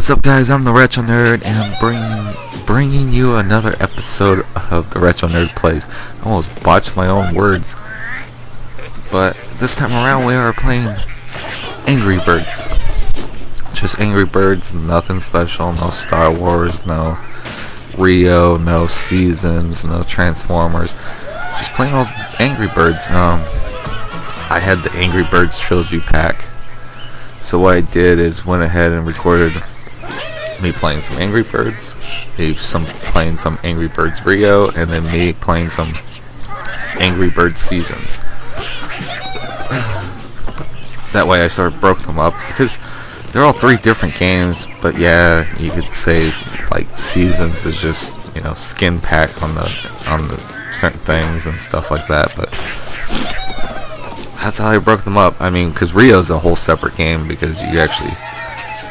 What's up, guys? I'm the Retro Nerd, and I'm bringing you another episode of the Retro Nerd Plays. I almost botched my own words, but this time around we are playing Angry Birds. Just Angry Birds, nothing special, no Star Wars, no Rio, no Seasons, no Transformers. Just plain old Angry Birds. I had the Angry Birds trilogy pack. So what I did is went ahead and recorded me playing some Angry Birds, playing some Angry Birds Rio, and then me playing some Angry Birds Seasons. That way I sort of broke them up because they're all three different games, but yeah, you could say like Seasons is just, skin pack on the certain things and stuff like that, but that's how I broke them up. I mean, because Rio's a whole separate game, because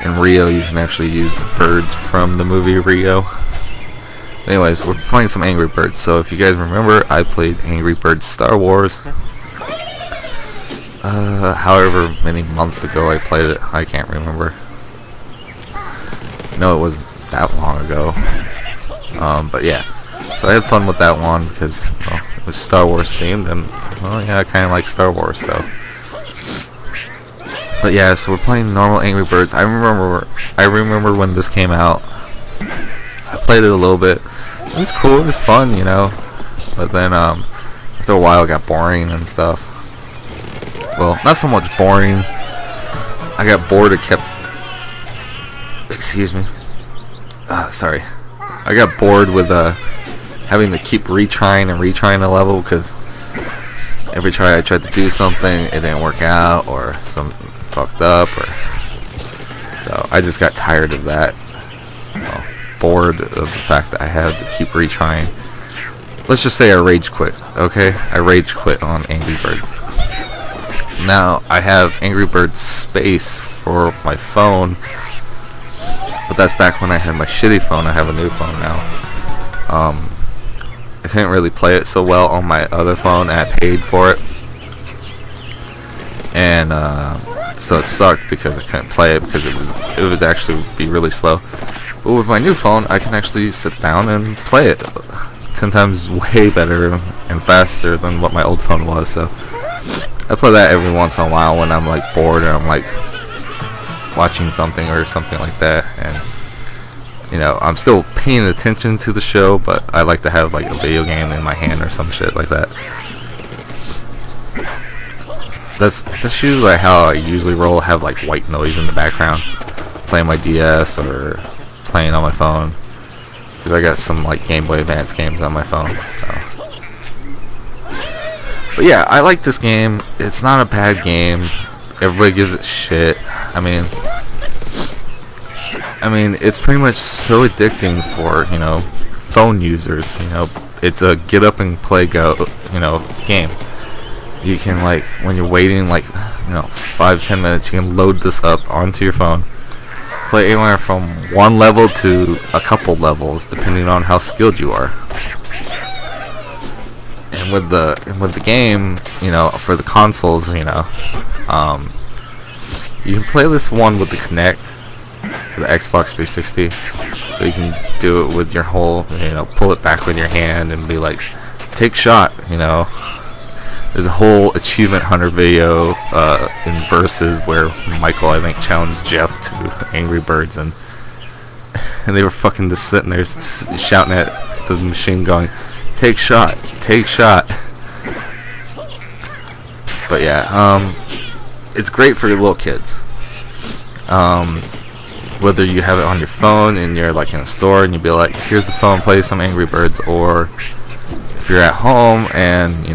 in Rio you can actually use the birds from the movie Rio. Anyways, we're playing some Angry Birds. So if you guys remember, I played Angry Birds Star Wars. However many months ago I played it, I can't remember. No, it wasn't that long ago. But yeah, so I had fun with that one because, well, it was Star Wars themed, and well, yeah, I kind of like Star Wars, so. But yeah, so we're playing normal Angry Birds. I remember when this came out. I played it a little bit. It was cool. It was fun, But then after a while, it got boring and stuff. Well, not so much boring. I got bored. Excuse me. Sorry. I got bored with having to keep retrying a level, because every try I tried to do something, it didn't work out, or something fucked up, so I just got tired of that. Bored of the fact that I had to keep retrying. Let's just say I rage quit, okay? I rage quit on Angry Birds. Now, I have Angry Birds Space for my phone, but that's back when I had my shitty phone. I have a new phone now. I couldn't really play it so well on my other phone. I paid for it, and so it sucked because I couldn't play it because it would actually be really slow. But with my new phone, I can actually sit down and play it 10 times way better and faster than what my old phone was. So I play that every once in a while when I'm like bored, or I'm like watching something or something like that, and I'm still paying attention to the show, but I like to have like a video game in my hand or some shit like that. That's usually how I usually roll. Have like white noise in the background, playing my DS or playing on my phone, because I got some like Game Boy Advance games on my phone. So. But yeah, I like this game. It's not a bad game. Everybody gives it shit. I mean, it's pretty much so addicting for, phone users. It's a get up and play go, game. You can, like, when you're waiting, like, 5-10 minutes, you can load this up onto your phone. Play anywhere from one level to a couple levels, depending on how skilled you are. And with the game, for the consoles, you can play this one with the Kinect for the Xbox 360, so you can do it with your whole, pull it back with your hand and be like, take shot, There's a whole achievement hunter video in Versus where Michael, I think, challenged Jeff to Angry Birds, and they were fucking just sitting there shouting at the machine going, take shot, take shot. But yeah, it's great for little kids. Whether you have it on your phone and you're like in a store and you'd be like, here's the phone, play some Angry Birds, or if you're at home and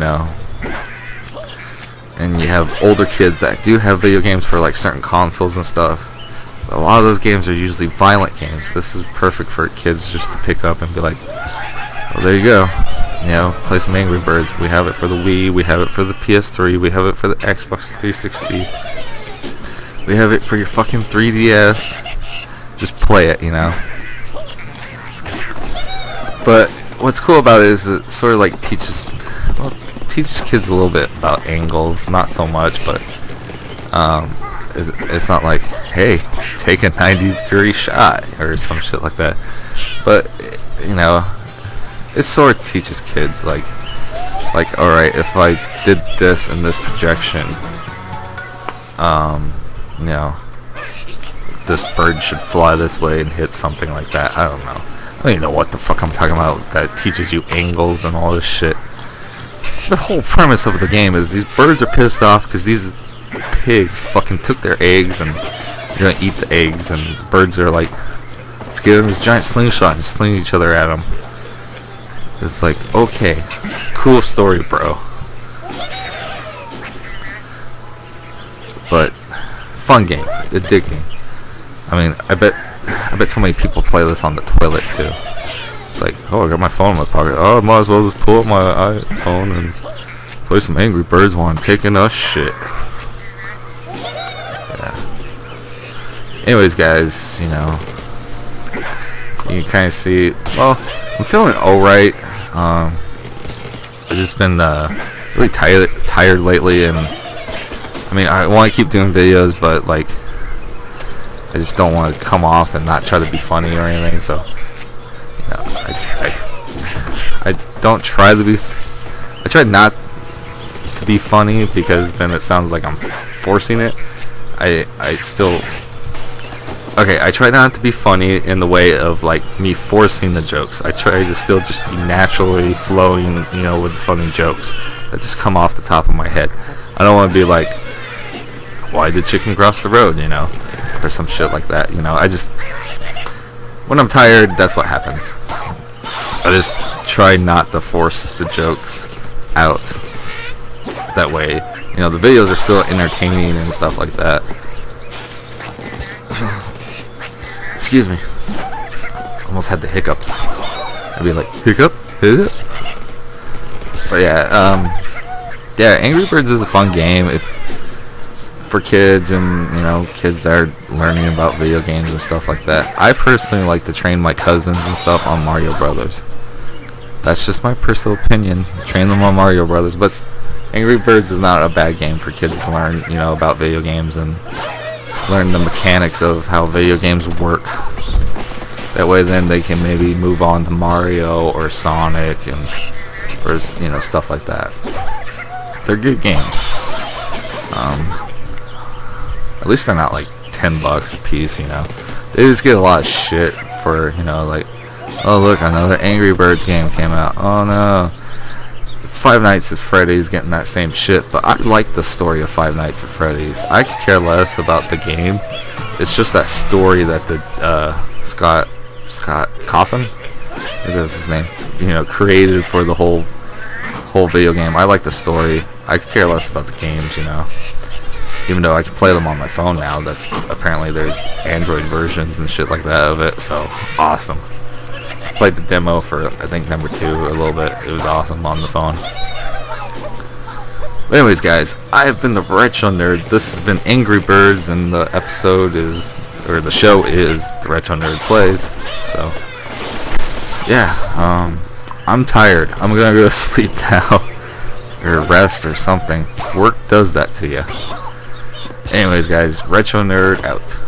and you have older kids that do have video games for like certain consoles and stuff. A lot of those games are usually violent games. This is perfect for kids just to pick up and be like, well, there you go. Play some Angry Birds. We have it for the Wii, we have it for the PS3, we have it for the Xbox 360. We have it for your fucking 3DS. Just play it, But what's cool about it is it sort of like teaches kids a little bit about angles. Not so much, but it's not like, hey, take a 90-degree shot or some shit like that. But it sort of teaches kids like, all right, if I did this in this projection, this bird should fly this way and hit something like that. I don't know. I don't even know what the fuck I'm talking about. That teaches you angles and all this shit. The whole premise of the game is these birds are pissed off because these pigs fucking took their eggs and they're gonna eat the eggs, and birds are like, let's get in this giant slingshot and sling each other at them. It's like, okay, cool story, bro. But fun game, addicting. I mean, I bet so many people play this on the toilet too. It's like, oh, I got my phone in my pocket. Oh, I might as well just pull up my iPhone and play some Angry Birds while I'm taking a shit. Yeah. Anyways, guys, you can kind of see. Well, I'm feeling alright. I've just been really tired lately, and I mean, I want to keep doing videos, but like, I just don't want to come off and not try to be funny or anything. So, I don't try to be. I try not to be funny because then it sounds like I'm forcing it. I still. Okay, I try not to be funny in the way of like me forcing the jokes. I try to still just be naturally flowing, with funny jokes that just come off the top of my head. I don't want to be like, why did chicken cross the road, or some shit like that. I just, when I'm tired, that's what happens. I just try not to force the jokes out. That way, the videos are still entertaining and stuff like that. Excuse me. Almost had the hiccups. I'd be like, hiccup? But yeah, Angry Birds is a fun game for kids and, kids that are learning about video games and stuff like that. I personally like to train my cousins and stuff on Mario Brothers. That's just my personal opinion. Train them on Mario Brothers. But Angry Birds is not a bad game for kids to learn, about video games and learn the mechanics of how video games work. That way then they can maybe move on to Mario or Sonic or stuff like that. They're good games. At least they're not like $10 a piece, They just get a lot of shit for, like, oh look, another Angry Birds game came out. Oh no. Five Nights at Freddy's getting that same shit, but I like the story of Five Nights at Freddy's. I could care less about the game. It's just that story that the Scott Coffin, I think that's his name, created for the whole video game. I like the story. I could care less about the games, even though I can play them on my phone now. That apparently there's Android versions and shit like that of it. So awesome. Played the demo for I think number 2 a little bit. It was awesome on the phone. But anyways, guys, I have been the Retro Nerd. This has been Angry Birds, and the show is the Retro Nerd Plays. So yeah, I'm tired. I'm gonna go to sleep now or rest or something. Work does that to you. Anyways, guys, Retro Nerd out.